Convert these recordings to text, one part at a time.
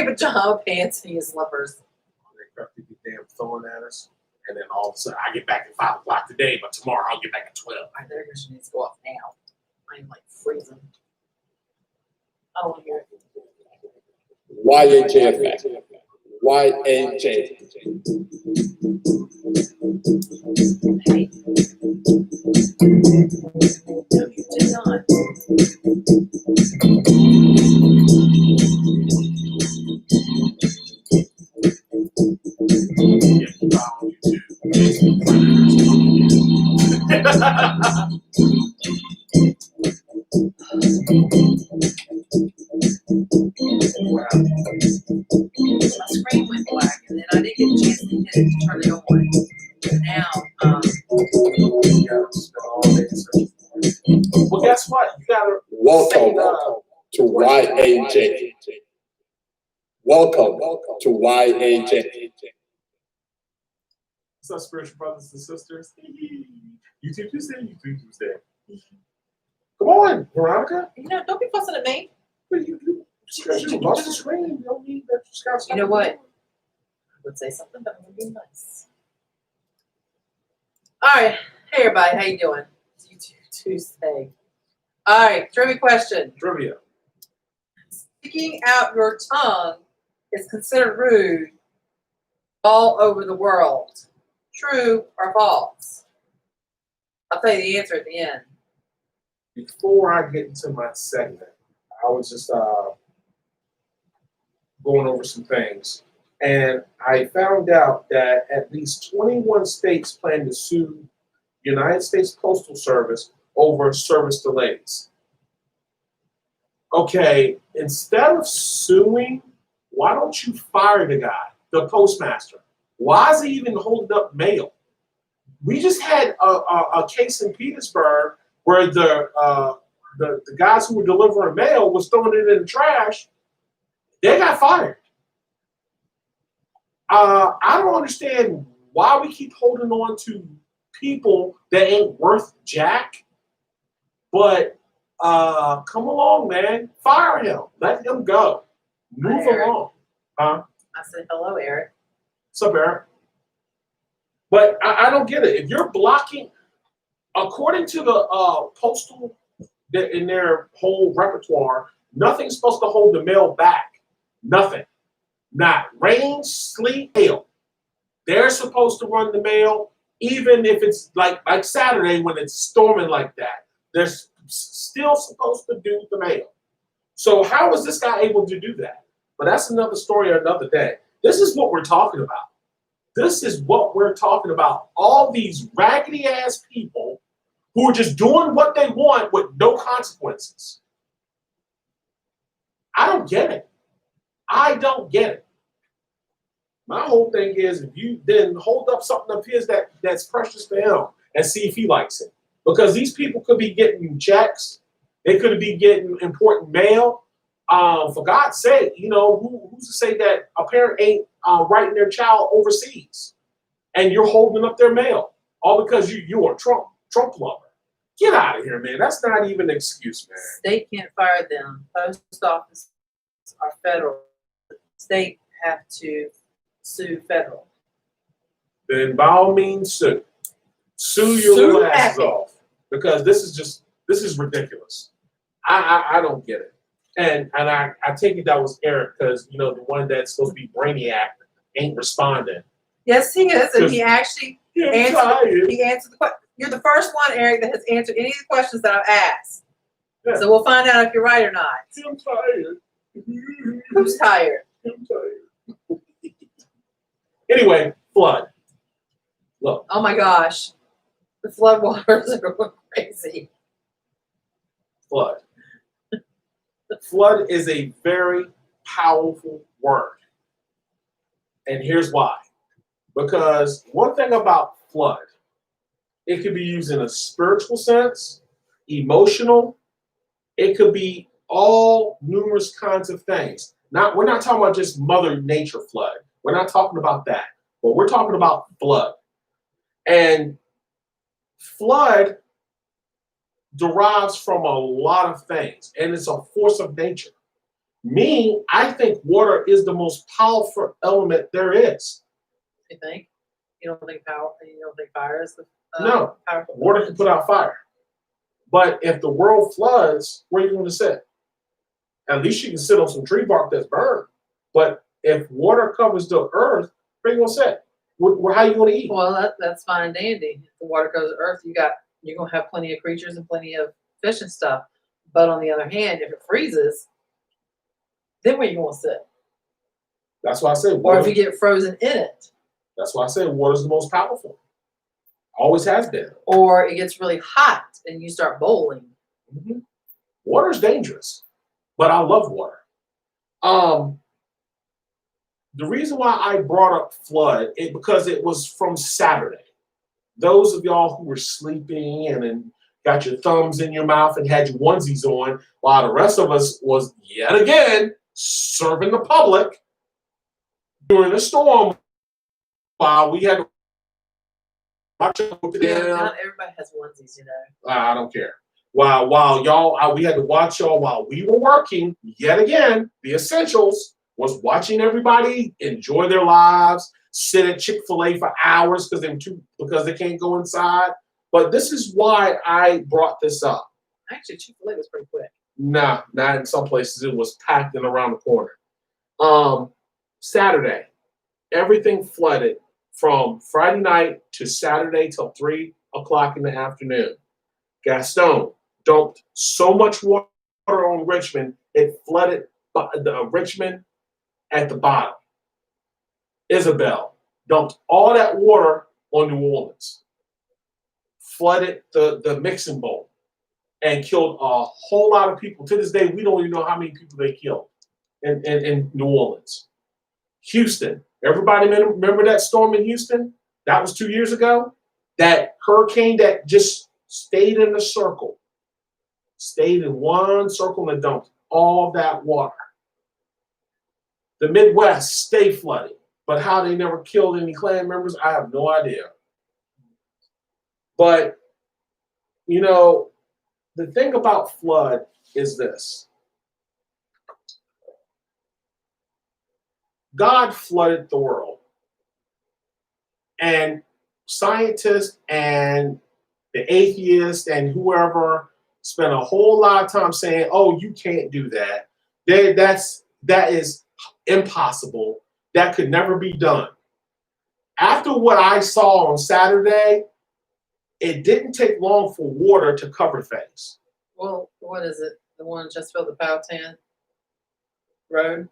wear pajama pants and his slippers. They kept the damn throwing at us. And then all of a sudden, I get back at 5 o'clock today, but tomorrow I'll get back at 12. I better go. She needs to go off now. I'm like freezing. I don't want to hear it. YHF. YHF. Hey. No, you did not. Yeah, keep out on Wow. My screen went black, and then I didn't get a chance to hit it to turn it on. Now, Yeah, spend all day searching for it. Well, guess what? You gotta Welcome to YHF. Welcome to YHF. What's up, spiritual brothers and sisters? YouTube Tuesday, YouTube Tuesday. Come on, Veronica. don't be fussing at me. You lost the screen. You don't need that. You know what? I would say something, but I'm gonna be nice. All right, hey everybody, how you doing? It's YouTube Tuesday. All right, trivia question. Trivia. Sticking out your tongue is considered rude all over the world. True or false? I'll tell you the answer at the end. Before I get into my segment, I was just going over some things, and I found out that at least 21 states plan to sue the United States Postal Service over service delays. Okay, instead of suing, why don't you fire the guy, the postmaster? Why is he even holding up mail? We just had a case in Petersburg where the guys who were delivering mail was throwing it in the trash. They got fired. I don't understand why we keep holding on to people that ain't worth jack. But come along, man. Fire him. Let him go. Move along. I said hello, Eric. What's up, Eric? But I don't get it. If you're blocking, according to the postal, in their whole repertoire, nothing's supposed to hold the mail back. Nothing. Not rain, sleet, hail. They're supposed to run the mail, even if it's like Saturday when it's storming like that. They're still supposed to do the mail. So how is this guy able to do that? But that's another story another day. This is what we're talking about. This is what we're talking about. All these raggedy ass people who are just doing what they want with no consequences. I don't get it. I don't get it. My whole thing is, if you then hold up something of his that's precious to him and see if he likes it. Because these people could be getting checks. They could be getting important mail. For God's sake, who's to say that a parent ain't writing their child overseas and you're holding up their mail all because you're a Trump lover? Get out of here, man. That's not even an excuse, man. State can't fire them. Post office are federal. State have to sue federal. Then by all means, sue. Sue your little asses off. Because this is ridiculous. I don't get it. And I take it that was Eric, because the one that's supposed to be Brainiac ain't responding. Yes, he is, and he actually answered the question. You're the first one, Eric, that has answered any of the questions that I've asked. Yeah. So we'll find out if you're right or not. I'm tired. Who's tired? I'm tired. Anyway, flood. Look. Oh my gosh. The flood waters are going crazy. Flood. Flood is a very powerful word. And here's why. Because one thing about flood, it could be used in a spiritual sense, emotional. It could be all numerous kinds of things. We're not talking about just Mother Nature flood. We're not talking about that. But we're talking about flood. And flood derives from a lot of things, and it's a force of nature. I think water is the most powerful element there is. You think? You don't think power? You don't think fire is the No, powerful? water can put out fire. But if the world floods, where are you going to sit? At least you can sit on some tree bark that's burned. But if water covers the earth, where are you going to sit? How are you going to eat? Well, that's fine and dandy. If the water goes to earth, you're gonna have plenty of creatures and plenty of fish and stuff. But on the other hand, if it freezes, then where you gonna sit? That's why I say Or water. if you get frozen in it, That's why I say water is the most powerful. Always has been. or it gets really hot and you start boiling. Mm-hmm. Water is dangerous, but I love water. The reason why I brought up flood is because it was from Saturday. Those of y'all who were sleeping and then got your thumbs in your mouth and had your onesies on, while the rest of us was yet again serving the public during the storm, while we had to watch Not everybody has onesies, you know. I don't care. While y'all, we had to watch y'all while we were working. Yet again, the essentials was watching everybody enjoy their lives, sit at Chick-fil-A for hours because they can't go inside. But this is why I brought this up. Actually, Chick-fil-A was pretty quick. Nah, not in some places. It was packed and around the corner. Saturday, everything flooded from Friday night to Saturday till 3 o'clock in the afternoon. Gaston dumped so much water on Richmond, it flooded Richmond at the bottom. Isabel dumped all that water on New Orleans, flooded the mixing bowl, and killed a whole lot of people. To this day, we don't even know how many people they killed in New Orleans. Houston, everybody remember that storm in Houston? That was 2 years ago. That hurricane that just stayed in a circle, stayed in one circle and dumped all that water. The Midwest stay flooded, but how they never killed any Klan members, I have no idea. But, you know, the thing about flood is this. God flooded the world. And scientists and the atheists and whoever spent a whole lot of time saying, oh, you can't do that. That is impossible. That could never be done. After what I saw on Saturday, it didn't take long for water to cover things. Well, what is it? The one just built the Powhatan Road?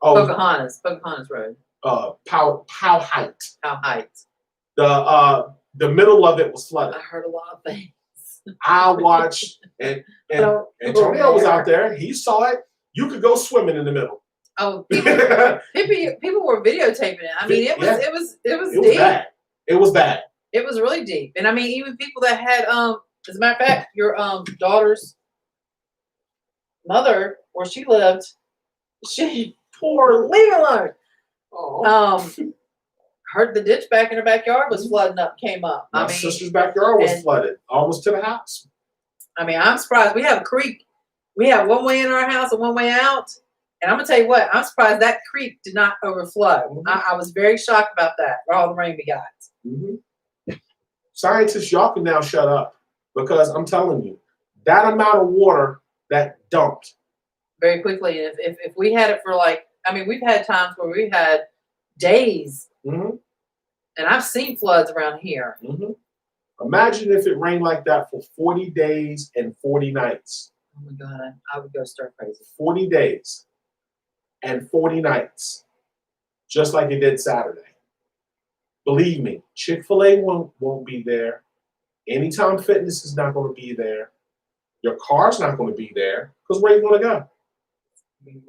Oh, Pocahontas Road. Powhite. Powhite. The middle of it was flooded. I heard a lot of things. I watched, and Antonio was out there. He saw it. You could go swimming in the middle. Oh, people were videotaping it. I mean, it was deep. Bad. It was bad. It was really deep. And I mean, even people that had as a matter of fact, your daughter's mother, where she lived, she poor leave it alone. Oh. Heard the ditch back in her backyard was flooding up, came up. My sister's backyard was flooded, almost to the house. I mean, I'm surprised. We have a creek. We have one way in our house and one way out. And I'm gonna tell you what, I'm surprised that creek did not overflow. Mm-hmm. I was very shocked about that. For all the rain we got. Mm-hmm. Scientists, y'all can now shut up because I'm telling you, that amount of water that dumped very quickly. If we had it for we've had times where we had days. Mm-hmm. And I've seen floods around here. Mm-hmm. Imagine if it rained like that for 40 days and 40 nights. Oh my God, I would go stir crazy. 40 days and 40 nights, just like it did Saturday. Believe me, Chick-fil-A won't be there. Anytime Fitness is not going to be there. Your car's not going to be there because where are you going to go?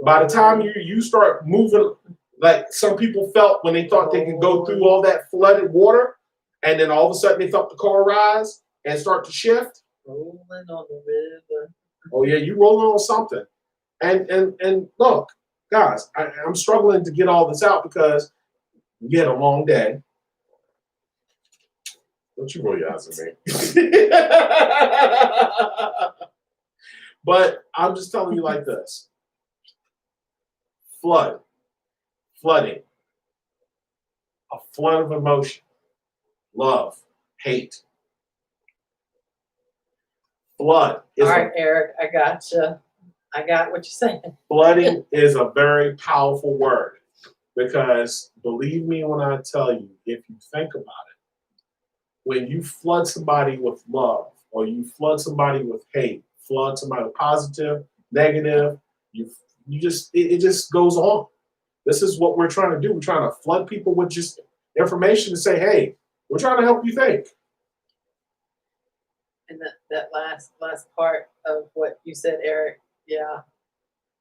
By the time you start moving, like some people felt when they thought they could go through all that flooded water, and then all of a sudden they felt the car rise and start to shift. Rolling on the river. Oh yeah, you rolling on something. And look, guys, I'm struggling to get all this out because we had a long day. Don't you roll your eyes at me. But I'm just telling you like this. flooding, a flood of emotion, love, hate. Flood is All right, Eric, I got you. I got what you're saying. flooding is a very powerful word because believe me when I tell you, if you think about it, when you flood somebody with love or you flood somebody with hate, flood somebody with positive, negative, you just it just goes on. This is what we're trying to do. We're trying to flood people with just information to say, hey, we're trying to help you think. And that last part of what you said, Eric, yeah.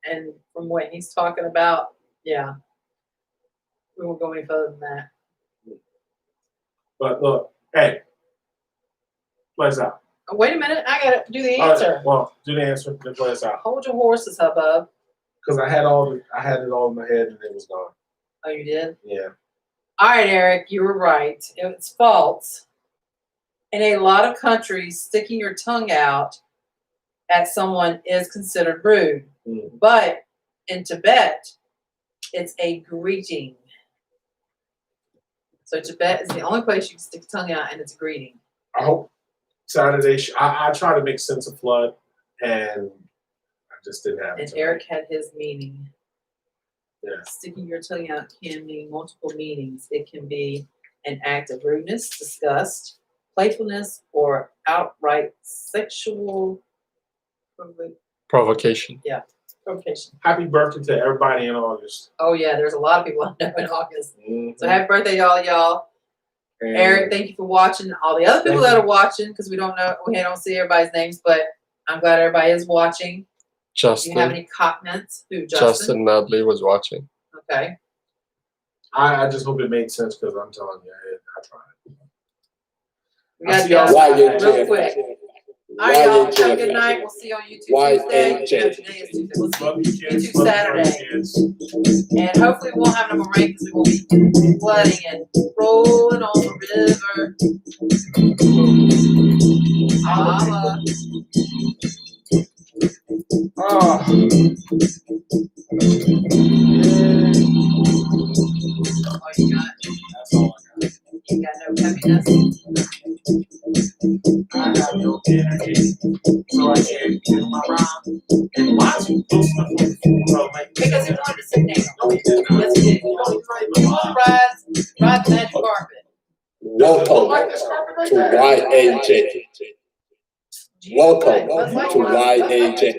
And from what he's talking about, yeah. We won't go any further than that. But look, hey, play us out. Oh, wait a minute, I gotta do the All right, answer. well, do the answer, then play us out. Hold your horses, hubbub. Because I had it all in my head and it was gone. Oh, you did? Yeah. All right, Eric, you were right. It's false. In a lot of countries, sticking your tongue out at someone is considered rude. Mm. But in Tibet, it's a greeting. So Tibet is the only place you can stick your tongue out, and it's a greeting. I hope Saturday. I try to make sense of flood, and I just didn't have it. And tonight. Eric had his meaning. Yeah. Sticking your tongue out can mean multiple meanings. It can be an act of rudeness, disgust, playfulness, or outright sexual Provocation. provocation. Happy birthday to everybody in August. Oh yeah, there's a lot of people I know in August. Mhm. So happy birthday to all y'all. And Eric, thank you for watching. All the other people Thank that you. are watching, because we don't see everybody's names, but I'm glad everybody is watching. Do you have Justin. any comments? Who, Justin? Justin Madley was watching. Okay. I just hope it made sense because I'm telling you, I tried. We I'll got see y'all guys Saturday. real quick. All right, y'all. Have a good night. We'll see you on YouTube Tuesday. YHJ. Yeah, today is Tuesday. We'll see Love you you kids. YouTube Love you Saturday. kids. And hopefully we won't have no more rain because we won't be flooding and rolling on the river. Holla. Oh. Oh, you got, That's all I got. you got no heaviness. I got no energy, so I can't do my rhyme. And why is he doing stuff on the phone? Like, Because he wanted to sit down. no, he did not. Yes, he did. You know, he ride the magic carpet. Welcome Like this carpet right to there. YAJ. Welcome Buzz to Lightyear. YAJ.